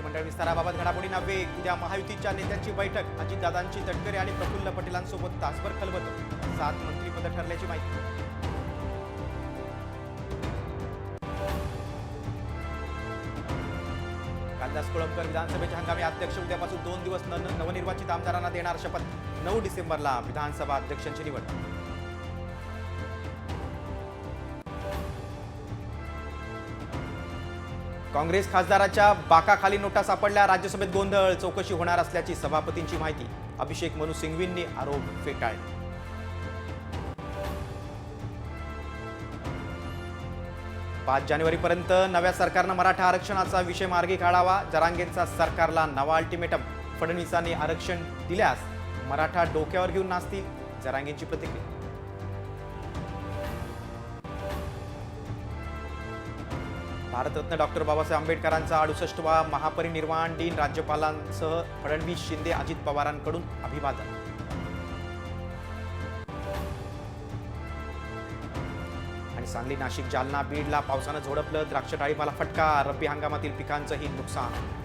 मंत्रिमंडळ विस्ताराबाबत घडामोडींना वेग. उद्या महायुतीच्या नेत्यांची बैठक. अजितदादांची तटकरे आणि प्रफुल्ल पटेलांसोबत तासभर खलबत. 7 मंत्रिपद ठरल्याची माहिती. कालिदास कोळंबकर विधानसभेचे हंगामी अध्यक्ष. उद्यापासून 2 दिवस नवनिर्वाचित आमदारांना देणार शपथ. 9 डिसेंबरला विधानसभा अध्यक्षांची निवड. काँग्रेस खासदाराच्या बाकाखाली नोटा सापडल्या. राज्यसभेत गोंधळ. चौकशी होणार असल्याची सभापतींची माहिती. अभिषेक मनु सिंघवींनी आरोप फेटाळले. 5 जानेवारीपर्यंत नव्या सरकारनं मराठा आरक्षणाचा विषय मार्गी काढावा. जरांगेंचा सरकारला नवा अल्टिमेटम. फडणवीसांनी आरक्षण दिल्यास मराठा डोक्यावर घेऊन नाचतील. जरांगेंची प्रतिक्रिया. भारतरत्न डॉक्टर बाबासाहेब आंबेडकरांचा 68वा महापरिनिर्वाण दिन. राज्यपालांसह फडणवीस, शिंदे, अजित पवारांकडून अभिवादन. आणि सांगली, नाशिक, जालना, बीडला पावसानं झोडपलं. द्राक्ष डाळिंबाला फटका. रब्बी हंगामातील पिकांचंही नुकसान.